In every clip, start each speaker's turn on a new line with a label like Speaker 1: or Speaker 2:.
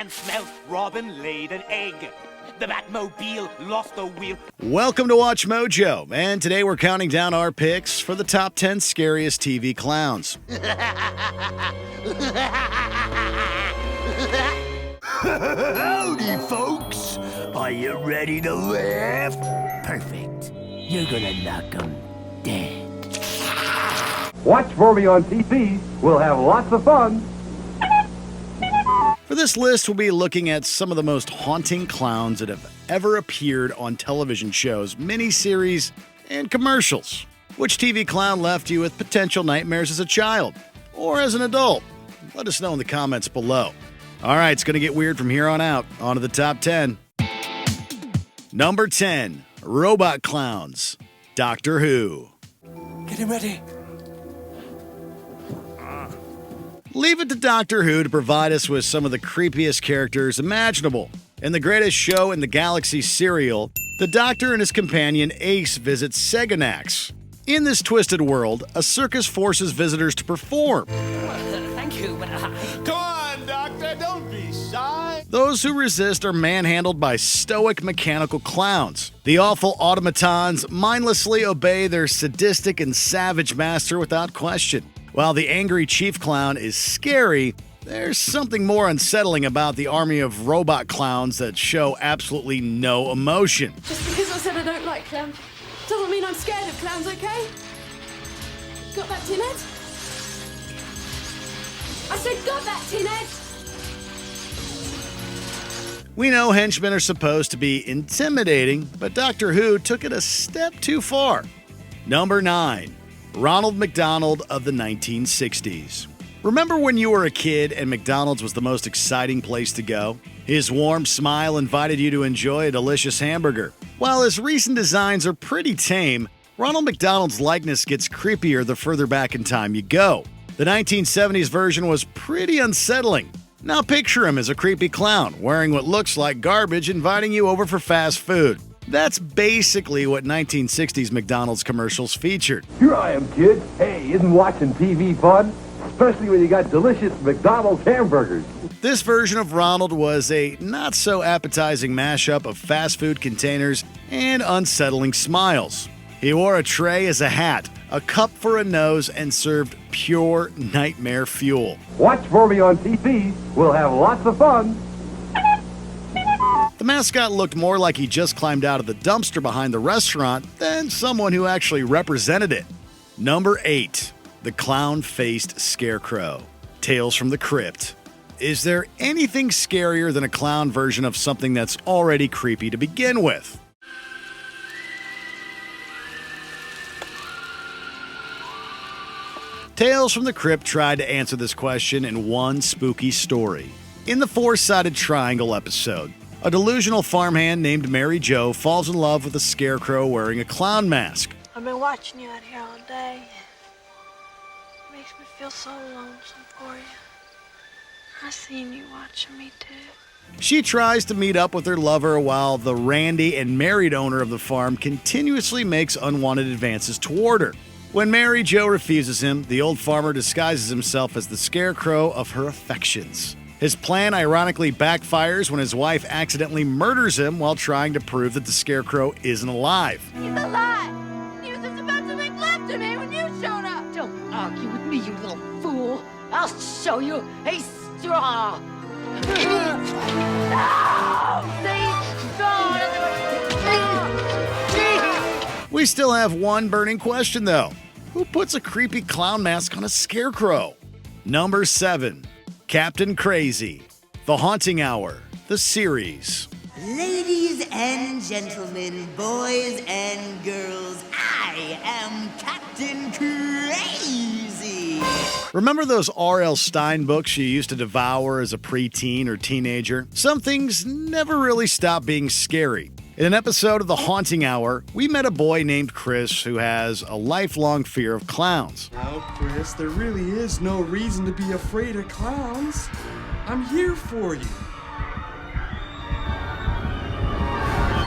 Speaker 1: Batman smelt Robin laid an egg. The Batmobile lost the wheel.
Speaker 2: Welcome to Watch Mojo, and today we're counting down our picks for the top 10 scariest TV clowns.
Speaker 3: Howdy, folks. Are you ready to laugh? Perfect. You're gonna knock 'em dead.
Speaker 4: Watch for me on TV. We'll have lots of fun.
Speaker 2: For this list, we'll be looking at some of the most haunting clowns that have ever appeared on television shows, miniseries, and commercials. Which TV clown left you with potential nightmares as a child or as an adult? Let us know in the comments below. All right, it's going to get weird from here on out. On to the top 10. Number 10, Robot Clowns, Doctor Who.
Speaker 3: Getting ready.
Speaker 2: Leave it to Doctor Who to provide us with some of the creepiest characters imaginable. In the greatest show in the galaxy serial, the Doctor and his companion Ace visit Seganax. In this twisted world, a circus forces visitors to perform.
Speaker 1: Thank you, but
Speaker 5: Come on, Doctor, don't be shy.
Speaker 2: Those who resist are manhandled by stoic mechanical clowns. The awful automatons mindlessly obey their sadistic and savage master without question. While the angry chief clown is scary, there's something more unsettling about the army of robot clowns that show absolutely no emotion.
Speaker 6: Just because I said I don't like clowns doesn't mean I'm scared of clowns, okay? Got that, Tinhead? I said got that, Tinhead!
Speaker 2: We know henchmen are supposed to be intimidating, but Doctor Who took it a step too far. Number 9. Ronald McDonald of the 1960s. Remember when you were a kid and McDonald's was the most exciting place to go? His warm smile invited you to enjoy a delicious hamburger. While his recent designs are pretty tame, Ronald McDonald's likeness gets creepier the further back in time you go. The 1970s version was pretty unsettling. Now picture him as a creepy clown, wearing what looks like garbage, inviting you over for fast food. That's basically what 1960s McDonald's commercials featured.
Speaker 4: Here I am, kid. Hey, isn't watching TV fun? Especially when you got delicious McDonald's hamburgers.
Speaker 2: This version of Ronald was a not-so-appetizing mashup of fast food containers and unsettling smiles. He wore a tray as a hat, a cup for a nose, and served pure nightmare fuel.
Speaker 4: Watch for me on TV. We'll have lots of fun.
Speaker 2: The mascot looked more like he just climbed out of the dumpster behind the restaurant than someone who actually represented it. Number 8. The clown-faced Scarecrow. Tales from the Crypt. Is there anything scarier than a clown version of something that's already creepy to begin with? Tales from the Crypt tried to answer this question in one spooky story. In the Four-Sided Triangle episode, a delusional farmhand named Mary Jo falls in love with a scarecrow wearing a clown mask.
Speaker 6: I've been watching you out here all day. It makes me feel so lonesome for you. I seen you watching me too.
Speaker 2: She tries to meet up with her lover while the randy and married owner of the farm continuously makes unwanted advances toward her. When Mary Jo refuses him, the old farmer disguises himself as the scarecrow of her affections. His plan ironically backfires when his wife accidentally murders him while trying to prove that the scarecrow isn't alive.
Speaker 6: He's alive! He was just about to make love to me when you showed up!
Speaker 7: Don't argue with me, you little fool. I'll show you a straw.
Speaker 2: We still have one burning question, though. Who puts a creepy clown mask on a scarecrow? Number 7. Captain Crazy. The Haunting Hour. The series.
Speaker 8: Ladies and gentlemen, boys and girls, I am Captain Crazy.
Speaker 2: Remember those R.L. Stine books you used to devour as a preteen or teenager? Some things never really stop being scary. In an episode of The Haunting Hour, we met a boy named Chris who has a lifelong fear of clowns.
Speaker 9: Now, Chris, there really is no reason to be afraid of clowns. I'm here for you.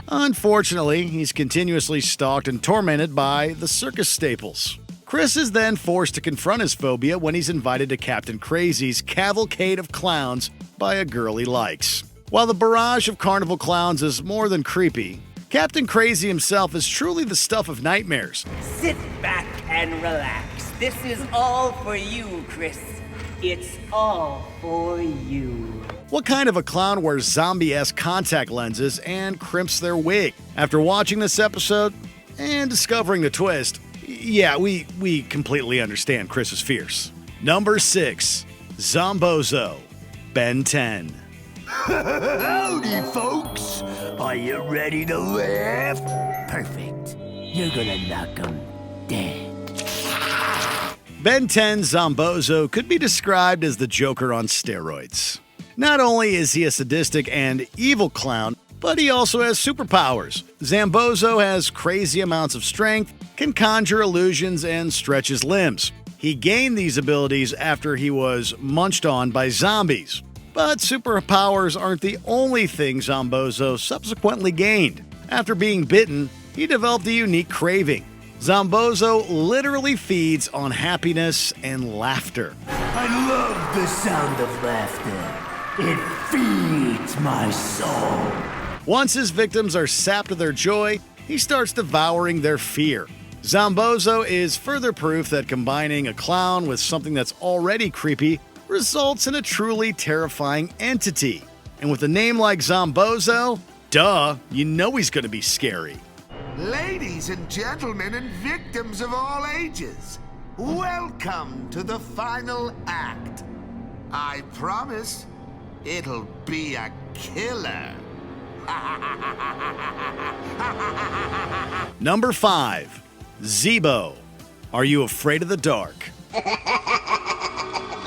Speaker 2: Unfortunately, he's continuously stalked and tormented by the circus staples. Chris is then forced to confront his phobia when he's invited to Captain Crazy's cavalcade of clowns by a girl he likes. While the barrage of carnival clowns is more than creepy, Captain Crazy himself is truly the stuff of nightmares.
Speaker 8: Sit back and relax. This is all for you, Chris. It's all for you.
Speaker 2: What kind of a clown wears zombie-esque contact lenses and crimps their wig? After watching this episode and discovering the twist, yeah, we completely understand Chris's fears. Number 6, Zombozo, Ben 10.
Speaker 3: Howdy, folks. Are you ready to laugh? Perfect. You're gonna knock 'em dead.
Speaker 2: Ben 10 Zombozo could be described as the Joker on steroids. Not only is he a sadistic and evil clown, but he also has superpowers. Zombozo has crazy amounts of strength, can conjure illusions, and stretch his limbs. He gained these abilities after he was munched on by zombies. But superpowers aren't the only thing Zombozo subsequently gained. After being bitten, he developed a unique craving. Zombozo literally feeds on happiness and laughter.
Speaker 3: I love the sound of laughter. It feeds my soul.
Speaker 2: Once his victims are sapped of their joy, he starts devouring their fear. Zombozo is further proof that combining a clown with something that's already creepy results in a truly terrifying entity. And with a name like Zombozo, duh, you know he's gonna be scary.
Speaker 5: Ladies and gentlemen and victims of all ages, welcome to the final act. I promise it'll be a killer.
Speaker 2: Number 5, Zeebo. Are you afraid of the dark?
Speaker 8: What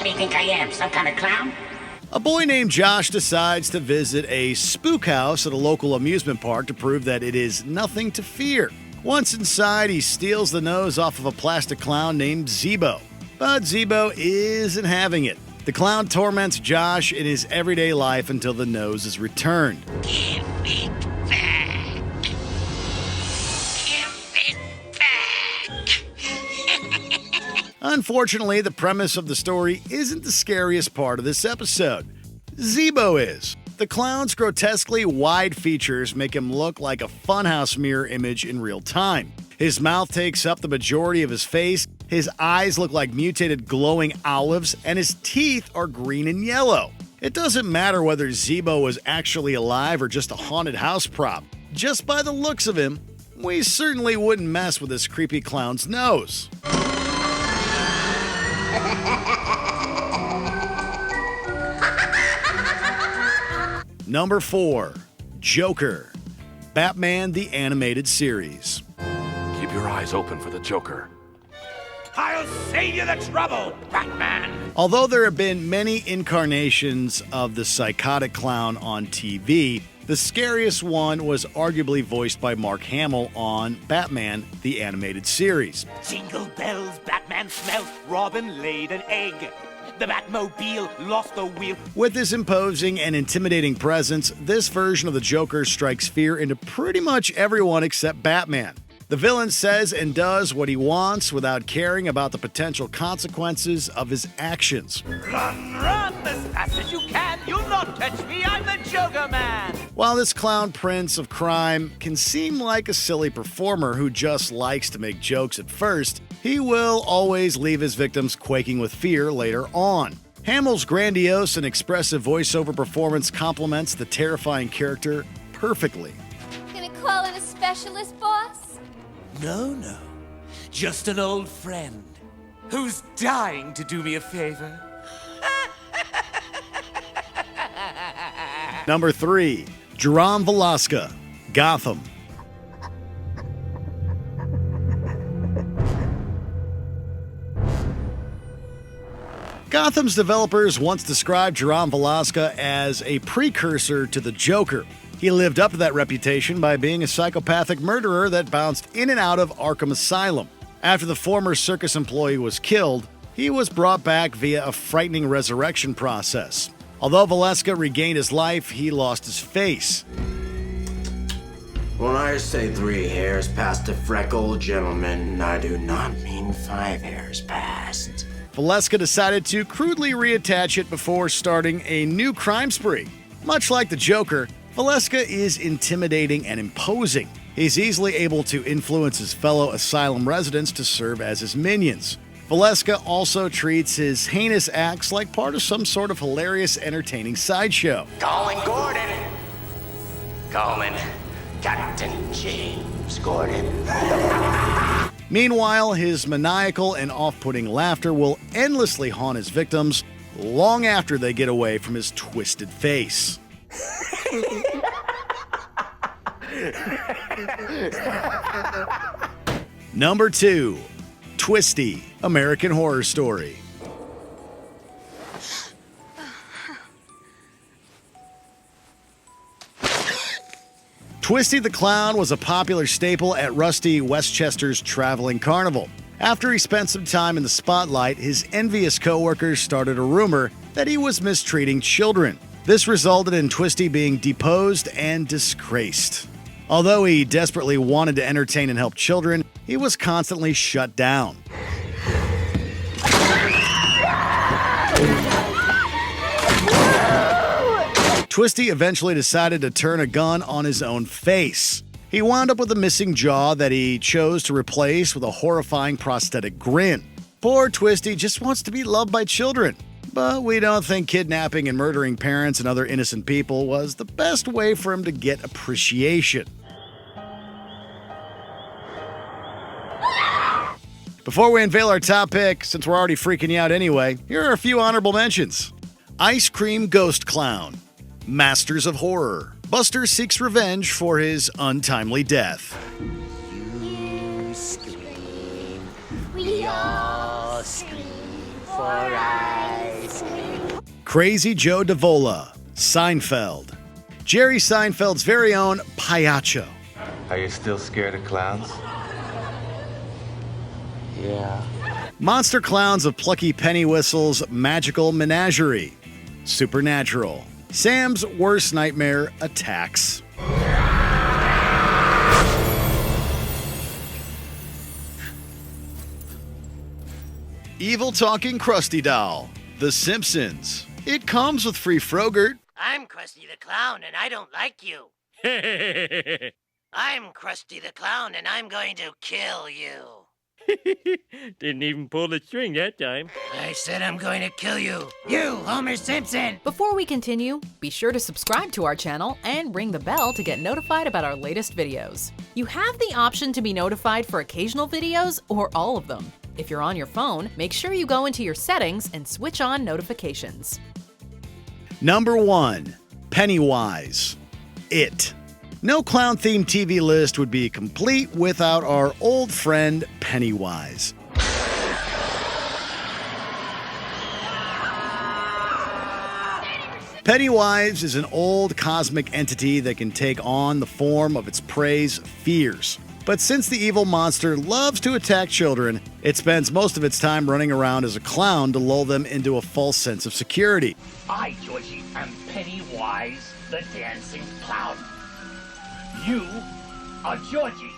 Speaker 8: do you think I am, some kind of clown?
Speaker 2: A boy named Josh decides to visit a spook house at a local amusement park to prove that it is nothing to fear. Once inside, he steals the nose off of a plastic clown named Zeebo. But Zeebo isn't having it. The clown torments Josh in his everyday life until the nose is returned.
Speaker 8: Give it back. Give it back.
Speaker 2: Unfortunately, the premise of the story isn't the scariest part of this episode. Zeebo is. The clown's grotesquely wide features make him look like a funhouse mirror image in real time. His mouth takes up the majority of his face, his eyes look like mutated glowing olives, and his teeth are green and yellow. It doesn't matter whether Zeebo was actually alive or just a haunted house prop. Just by the looks of him, we certainly wouldn't mess with this creepy clown's nose. Number 4, Joker, Batman the Animated Series.
Speaker 10: Keep your eyes open for the Joker.
Speaker 1: I'll save you the trouble, Batman!
Speaker 2: Although there have been many incarnations of the psychotic clown on TV, the scariest one was arguably voiced by Mark Hamill on Batman the Animated Series.
Speaker 1: Jingle bells, Batman smelt, Robin laid an egg. The Batmobile lost the wheel.
Speaker 2: With his imposing and intimidating presence, this version of the Joker strikes fear into pretty much everyone except Batman. The villain says and does what he wants without caring about the potential consequences of his actions.
Speaker 1: Run, run as fast as you can. You'll not catch me. I'm the Joker Man.
Speaker 2: While this clown prince of crime can seem like a silly performer who just likes to make jokes at first, he will always leave his victims quaking with fear later on. Hamill's grandiose and expressive voiceover performance complements the terrifying character perfectly.
Speaker 11: Gonna call in a specialist, boss?
Speaker 1: No. Just an old friend who's dying to do me a favor.
Speaker 2: Number 3, Jerome Valeska, Gotham. Gotham's developers once described Jerome Valeska as a precursor to the Joker. He lived up to that reputation by being a psychopathic murderer that bounced in and out of Arkham Asylum. After the former circus employee was killed, he was brought back via a frightening resurrection process. Although Valeska regained his life, he lost his face.
Speaker 12: When I say 3 hairs past a freckled gentleman, I do not mean 5 hairs past.
Speaker 2: Valeska decided to crudely reattach it before starting a new crime spree. Much like the Joker, Valeska is intimidating and imposing. He's easily able to influence his fellow asylum residents to serve as his minions. Valeska also treats his heinous acts like part of some sort of hilarious, entertaining sideshow.
Speaker 3: Calling Gordon. Calling Captain James Gordon.
Speaker 2: Meanwhile, his maniacal and off-putting laughter will endlessly haunt his victims long after they get away from his twisted face. Number 2. Twisty, American Horror Story. Twisty the Clown was a popular staple at Rusty Westchester's traveling carnival. After he spent some time in the spotlight, his envious coworkers started a rumor that he was mistreating children. This resulted in Twisty being deposed and disgraced. Although he desperately wanted to entertain and help children, he was constantly shut down. Twisty eventually decided to turn a gun on his own face. He wound up with a missing jaw that he chose to replace with a horrifying prosthetic grin. Poor Twisty just wants to be loved by children. But we don't think kidnapping and murdering parents and other innocent people was the best way for him to get appreciation. Before we unveil our top pick, since we're already freaking you out anyway, here are a few honorable mentions. Ice Cream Ghost Clown. Masters of Horror. Buster seeks revenge for his untimely death.
Speaker 3: You scream. We all scream for ice cream.
Speaker 2: Crazy Joe Davola. Seinfeld. Jerry Seinfeld's very own Payacho.
Speaker 12: Are you still scared of clowns? Yeah.
Speaker 2: Monster Clowns of Plucky Pennywhistle's Magical Menagerie. Supernatural. Sam's worst nightmare attacks. Evil Talking Krusty Doll. The Simpsons. It comes with free Frogurt.
Speaker 13: I'm Krusty the Clown, and I don't like you. I'm Krusty the Clown, and I'm going to kill you.
Speaker 14: Didn't even pull the string that time.
Speaker 13: I said I'm going to kill you. You, Homer Simpson!
Speaker 15: Before we continue, be sure to subscribe to our channel and ring the bell to get notified about our latest videos. You have the option to be notified for occasional videos or all of them. If you're on your phone, make sure you go into your settings and switch on notifications.
Speaker 2: Number 1. Pennywise. It. No clown-themed TV list would be complete without our old friend Pennywise. Pennywise is an old cosmic entity that can take on the form of its prey's fears. But since the evil monster loves to attack children, it spends most of its time running around as a clown to lull them into a false sense of security.
Speaker 16: I, Georgie, am Pennywise the Dancing Clown. You are Georgie.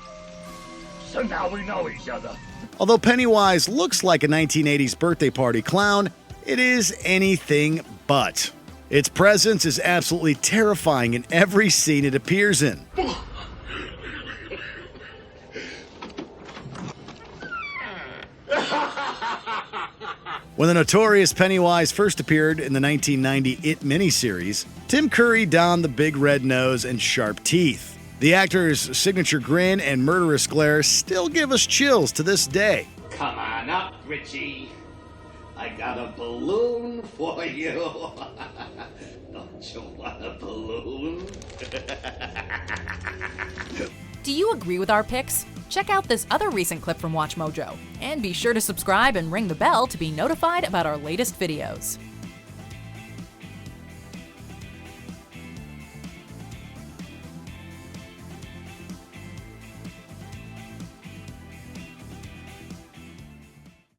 Speaker 16: So now we know each other.
Speaker 2: Although Pennywise looks like a 1980s birthday party clown, it is anything but. Its presence is absolutely terrifying in every scene it appears in. When the notorious Pennywise first appeared in the 1990 It miniseries, Tim Curry donned the big red nose and sharp teeth. The actor's signature grin and murderous glare still give us chills to this day.
Speaker 16: Come on up, Richie. I got a balloon for you. Don't you want a balloon?
Speaker 15: Do you agree with our picks? Check out this other recent clip from WatchMojo. And be sure to subscribe and ring the bell to be notified about our latest videos.